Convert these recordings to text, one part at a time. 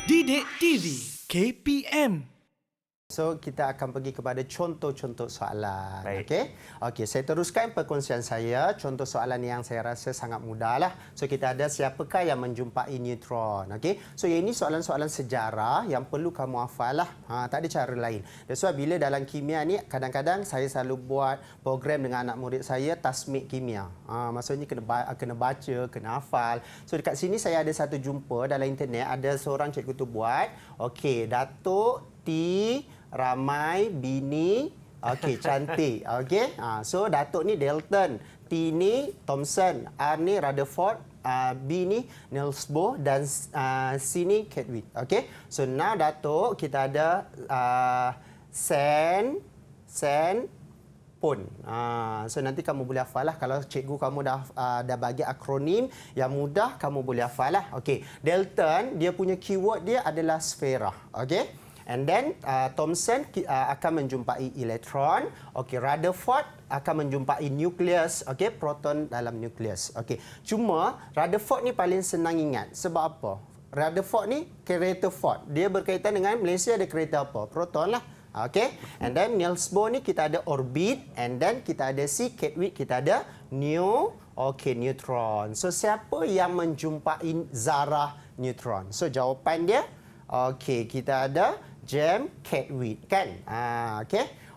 Didik TV KPM. So, kita akan pergi kepada contoh-contoh soalan. Baik. Okey, saya teruskan perkongsian saya. Contoh soalan yang saya rasa sangat mudahlah. So, kita ada siapakah yang menjumpai neutron. Okey. So, ini soalan-soalan sejarah yang perlu kamu hafal lah. Tak ada cara lain. That's why bila dalam kimia ni, kadang-kadang saya selalu buat program dengan anak murid saya, tasmik kimia. Maksudnya kena baca, kena hafal. So, dekat sini saya ada satu jumpa dalam internet. Ada seorang cikgu tu buat. Okey, Datuk T ramai bini cantik. Okey. So Datuk ni Dalton, T ni Thomson, R ni Rutherford, B ni Niels Bohr dan C ni Chadwick. Okey. So now Datuk kita ada Sen pun. So nanti kamu boleh hafal lah. Kalau cikgu kamu dah bagi akronim yang mudah, kamu boleh hafal lah. Okey. Dalton dia punya keyword dia adalah sfera. Okey. And then Thomson akan menjumpai elektron. Okey, Rutherford akan menjumpai nukleus. Okey, proton dalam nukleus. Okey. Cuma Rutherford ni paling senang ingat. Sebab apa? Rutherford ni kereta Ford. Dia berkaitan dengan Malaysia ada kereta apa? Proton lah. Okey. And then Niels Bohr ni kita ada orbit, and then kita ada C Chadwick, kita ada neutron. So siapa yang menjumpai zarah neutron? So jawapan dia okey, kita ada James Chadwick kan?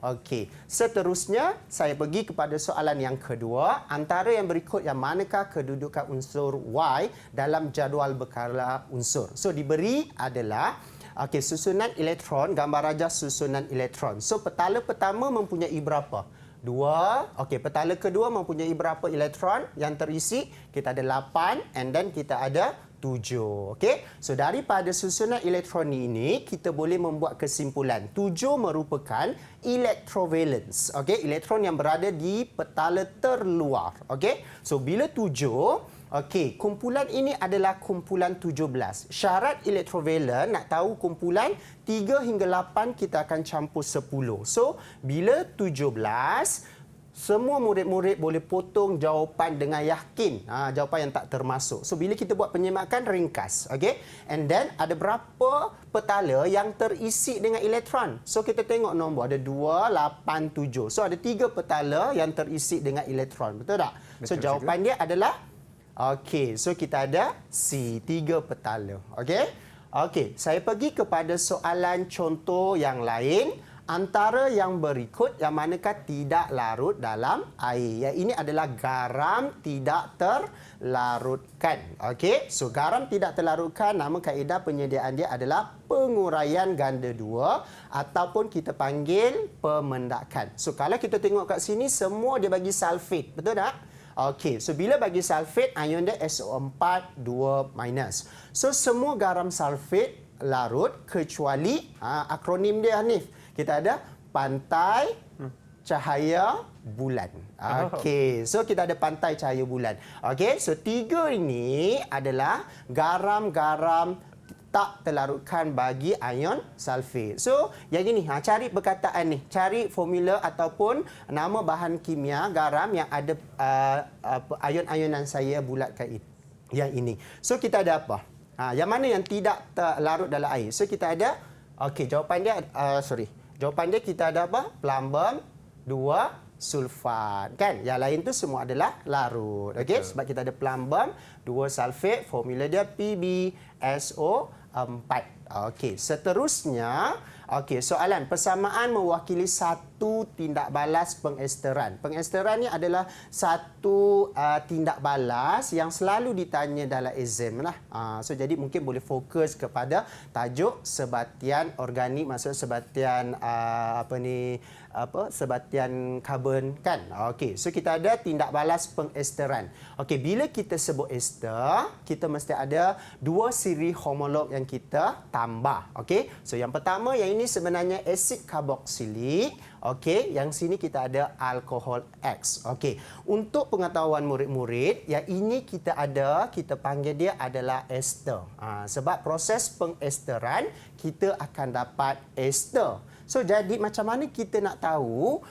Okey. Seterusnya saya pergi kepada soalan yang kedua. Antara yang berikut yang manakah kedudukan unsur Y dalam jadual berkala unsur? So diberi adalah susunan elektron, gambar rajah susunan elektron. So petala pertama mempunyai berapa? 2. Okey, petala kedua mempunyai berapa elektron yang terisi? Kita ada 8 and then kita ada 7. Okey. So daripada susunan elektron ini kita boleh membuat kesimpulan 7 merupakan electrovalence. Okey, elektron yang berada di petala terluar. Okey. So bila 7, okey, kumpulan ini adalah kumpulan 17. Syarat electrovalent nak tahu kumpulan 3 hingga 8 kita akan campur 10. So bila 17, semua murid-murid boleh potong jawapan dengan yakin. Jawapan yang tak termasuk. So, bila kita buat penyemakan, ringkas. Okay? And then, ada berapa petala yang terisi dengan elektron? So, kita tengok nombor. Ada 2, 8, 7. So, ada 3 petala yang terisi dengan elektron. Betul tak? So, jawapan dia adalah okey. So, kita ada C, 3 petala. Okey? Okey, saya pergi kepada soalan contoh yang lain. Antara yang berikut yang manakah tidak larut dalam air? Yang ini adalah garam tidak terlarutkan. Okey, so garam tidak terlarutkan, nama kaedah penyediaan dia adalah penguraian ganda 2 ataupun kita panggil pemendakan. So kalau kita tengok kat sini semua dia bagi sulfat, betul tak? Okey, so bila bagi sulfat, ion dia SO4 2-. So semua garam sulfat larut kecuali akronim dia Hanif. Kita ada pantai cahaya bulan. Okey, so kita ada pantai cahaya bulan. Okey, so 3 ini adalah garam-garam tak terlarutkan bagi ion sulfat. So, yang ini, cari perkataan ni. Cari formula ataupun nama bahan kimia garam yang ada ion-ionan saya bulatkan ini. Yang ini. So, kita ada apa? Yang mana yang tidak terlarut dalam air? So, kita ada, okey, jawapan dia, jawapan dia kita ada apa? Plumbum 2 sulfat. Kan? Yang lain tu semua adalah larut. Okey? Sebab kita ada plumbum 2 sulfat. Formula dia PbSO4. Okey. Seterusnya, okey, soalan persamaan mewakili satu tindak balas pengesteran. Pengesteran ni adalah satu tindak balas yang selalu ditanya dalam exam lah. So jadi mungkin boleh fokus kepada tajuk sebatian organik, maksud sebatian sebatian karbon kan. Okey, so kita ada tindak balas pengesteran. Okey, bila kita sebut ester, kita mesti ada 2 siri homolog yang kita tambah. Okey, so yang pertama yang ini sebenarnya asid karboksilik. Okey, yang sini kita ada alkohol X. Okey, untuk pengetahuan murid-murid, yang ini kita panggil dia adalah ester. Sebab proses pengesteran kita akan dapat ester. So jadi macam mana kita nak tahu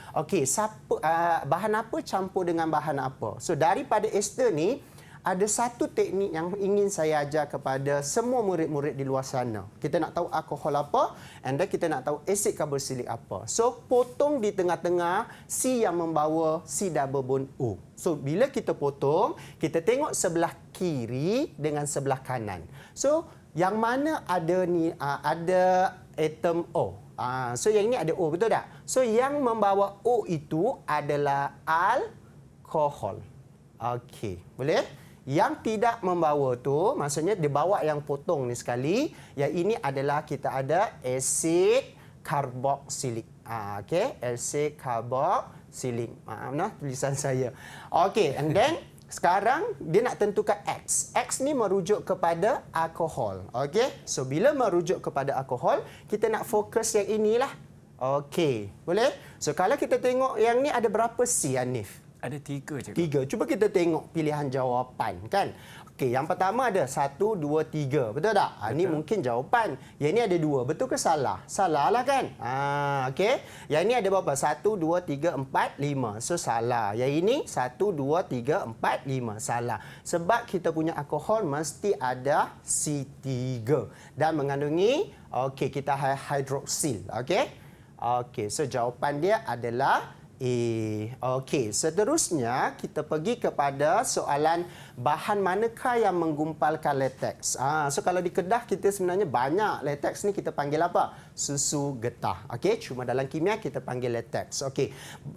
bahan apa campur dengan bahan apa? So daripada ester ni ada satu teknik yang ingin saya ajar kepada semua murid-murid di luar sana. Kita nak tahu alkohol apa, and then kita nak tahu asid karboksilik apa. So, potong di tengah-tengah C yang membawa C double bond O. So, bila kita potong, kita tengok sebelah kiri dengan sebelah kanan. So, yang mana ada ni ada atom O. So, yang ini ada O, betul tak? So, yang membawa O itu adalah alkohol. Okey, boleh? Yang tidak membawa tu, maksudnya dia bawa yang potong ni sekali, yang ini adalah kita ada asid karboksilik. Okey, asid karboksilik. Maaf tulisan saya. Okey, and then sekarang dia nak tentukan X. X ni merujuk kepada alkohol. Okey, so bila merujuk kepada alkohol, kita nak fokus yang inilah. Okey, boleh? So kalau kita tengok yang ni ada berapa C, Hanif? Ada 3 je. 3. Cuba kita tengok pilihan jawapan, kan? Okey, yang pertama ada 1, 2, 3. Betul tak? Ini mungkin jawapan. Yang ini ada 2. Betul ke salah? Salah lah, kan? Okey. Yang ini ada berapa? 1, 2, 3, 4, 5. So, salah. Yang ini 1, 2, 3, 4, 5. Salah. Sebab kita punya alkohol mesti ada C3. Dan mengandungi, okey, kita hidroksil. Okey? Okey, so jawapan dia adalah Okey, seterusnya kita pergi kepada soalan bahan manakah yang menggumpalkan lateks. So kalau di Kedah kita sebenarnya banyak lateks ni kita panggil apa? Susu getah. Okey, cuma dalam kimia kita panggil lateks. Okey.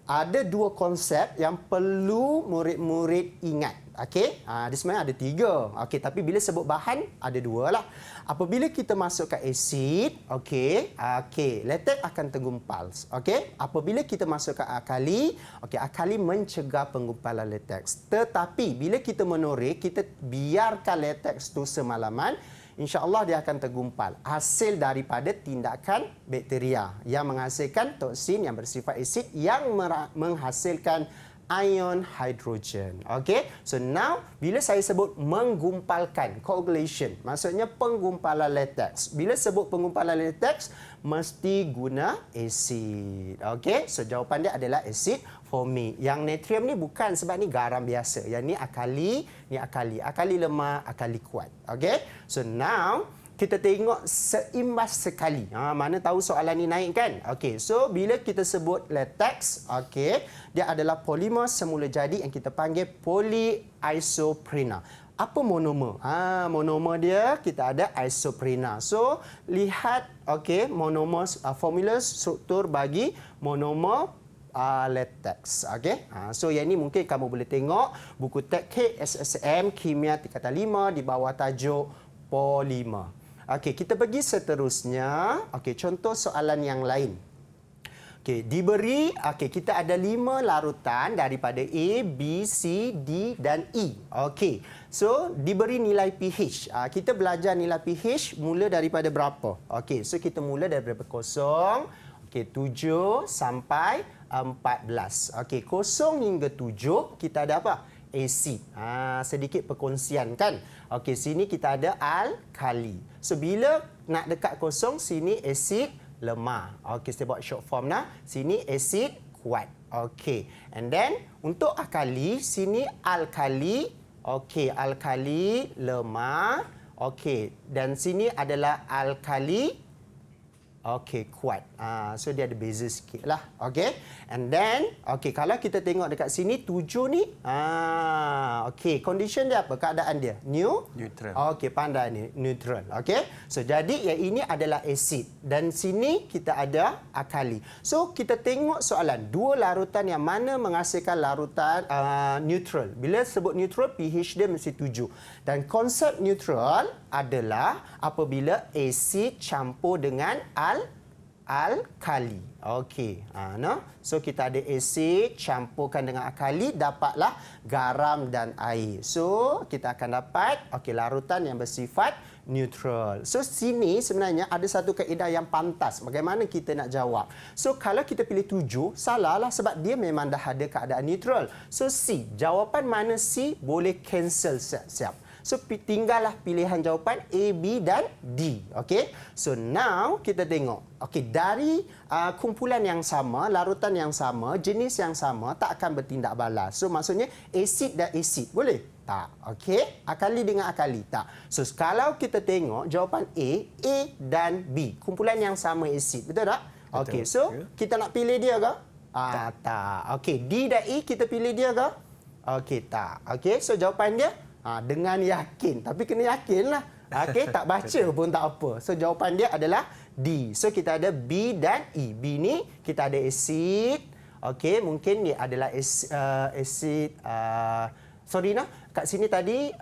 Ada 2 konsep yang perlu murid-murid ingat. Okey, dia sebenarnya ada 3. Okey, tapi bila sebut bahan ada 2 lah. Apabila kita masukkan asid, okey, latex akan tergumpal. Okey, apabila kita masukkan alkali, okey, alkali mencegah penggumpalan latex. Tetapi bila kita menoreh, kita biarkan latex tu semalaman, insya-Allah dia akan tergumpal. Hasil daripada tindakan bakteria yang menghasilkan toksin yang bersifat asid yang menghasilkan ion hidrogen. Okey. So now bila saya sebut menggumpalkan, coagulation, maksudnya penggumpalan latex. Bila sebut penggumpalan latex mesti guna asid. Okey. So jawapan dia adalah asid formic. Yang natrium ni bukan sebab ni garam biasa. Yang ni akali, ni akali. Akali lemah, akali kuat. Okey. So now kita tengok seimbas sekali. Mana tahu soalan ni naik, kan? Okey, so bila kita sebut latex, okey, dia adalah polimer semula jadi yang kita panggil polyisoprena. Apa monomer? Monomer dia kita ada isoprena. So, lihat okey, monomer formula struktur bagi monomer latex. Okey. So yang ni mungkin kamu boleh tengok buku teks SSM Kimia tingkatan 5 di bawah tajuk polimer. Okey, kita pergi seterusnya. Okey, contoh soalan yang lain. Okey, diberi, okey, kita ada 5 larutan daripada A, B, C, D dan E. Okey. So, diberi nilai pH. Kita belajar nilai pH mula daripada berapa? Okey, so kita mula daripada 0, okey, 7 sampai 14. Okey, 0 hingga 7 kita ada apa? Asid. Sedikit perkongsian, kan? Okey, sini kita ada alkali. So, bila nak dekat 0, sini asid lemah. Okey, saya buat short form nah. Sini asid kuat. Okey. And then, untuk alkali, sini alkali. Okey, alkali lemah. Okey. Dan sini adalah alkali okey, kuat. So dia ada beza sikit lah. Okey. And then, okey, kalau kita tengok dekat sini 7 ni, okey, condition dia apa? Keadaan dia? Neutral. Okey, pandai ni, neutral. Okey. So jadi yang ini adalah asid dan sini kita ada alkali. So kita tengok soalan, 2 larutan yang mana menghasilkan larutan neutral. Bila sebut neutral, pH dia mesti 7. Dan konsep neutral adalah apabila asid campur dengan alkali. Okey. No? So kita ada asid campurkan dengan alkali, dapatlah garam dan air. So kita akan dapat larutan yang bersifat neutral. So sini sebenarnya ada satu kaedah yang pantas. Bagaimana kita nak jawab? So kalau kita pilih 7, salahlah sebab dia memang dah ada keadaan neutral. So C, jawapan mana C boleh cancel siap-siap. So, tinggallah pilihan jawapan A, B dan D. Okey. So, now kita tengok. Okey, dari kumpulan yang sama, larutan yang sama, jenis yang sama, tak akan bertindak balas. So, maksudnya asid dan asid. Boleh? Tak. Okey? Akali dengan akali. Tak. So, kalau kita tengok jawapan A dan B. Kumpulan yang sama asid. Betul tak? Okey. So, kita nak pilih dia ke? Tak. Okey. D dan E kita pilih dia ke? Okey, tak. Okey. So, jawapan dia dengan yakin. Tapi kena yakinlah. Okey, tak baca pun tak apa. So, jawapan dia adalah D. So, kita ada B dan E. B ni kita ada asid. Okey, mungkin dia adalah asid sorry nah, kat sini tadi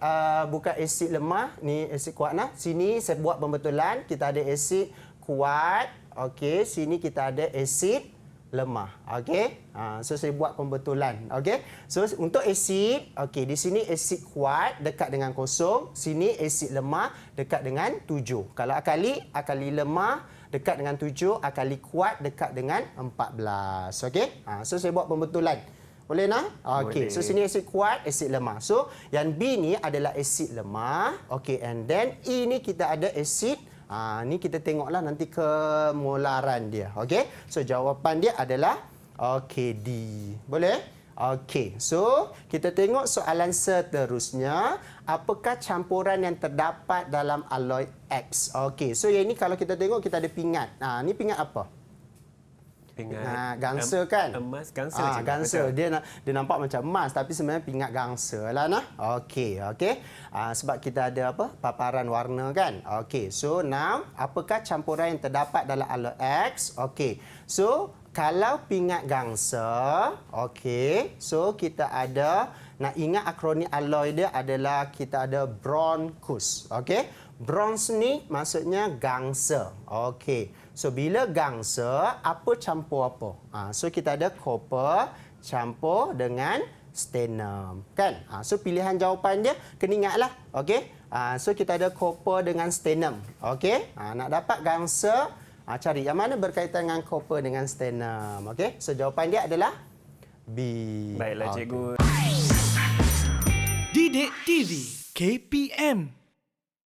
bukan asid lemah, ni asid kuat nah. Sini saya buat pembetulan, kita ada asid kuat. Okey, sini kita ada asid lemah. Okey. So saya buat pembetulan. Okey. So untuk asid, okey, di sini asid kuat dekat dengan kosong, sini asid lemah dekat dengan 7. Kalau akali lemah dekat dengan 7, akali kuat dekat dengan 14. Okey. So saya buat pembetulan. Boleh nak? Okey. So sini asid kuat, asid lemah. So yang B ni adalah asid lemah. Okey, and then E ni kita ada asid. Ni kita tengoklah nanti kemolaran dia. Okey. So jawapan dia adalah okey D. Boleh? Okey. So kita tengok soalan seterusnya. Apakah campuran yang terdapat dalam alloy X? Okey. So yang ni kalau kita tengok kita ada pingat. Ni pingat apa? Pingat gangsa kan? Emas gangsa. Gangsa. Dia nampak macam emas tapi sebenarnya pingat gangsa lah nah. Okey. Sebab kita ada apa? Paparan warna kan? Okey. So now apakah campuran yang terdapat dalam alloy X? Okey. So kalau pingat gangsa, okey. So kita ada, nak ingat akronim alloy dia adalah kita ada bronchus. Okey. Bronze ni maksudnya gangsa. Okey. So, bila gangsa, apa campur apa? So, kita ada copper campur dengan stannum. Kan? So, pilihan jawapan dia, kena ingatlah. Okey? So, kita ada copper dengan stannum. Okey? Nak dapat gangsa, cari yang mana berkaitan dengan copper dengan stannum. Okey? So, jawapan dia adalah B. Baiklah, cikgu. Didik TV KPM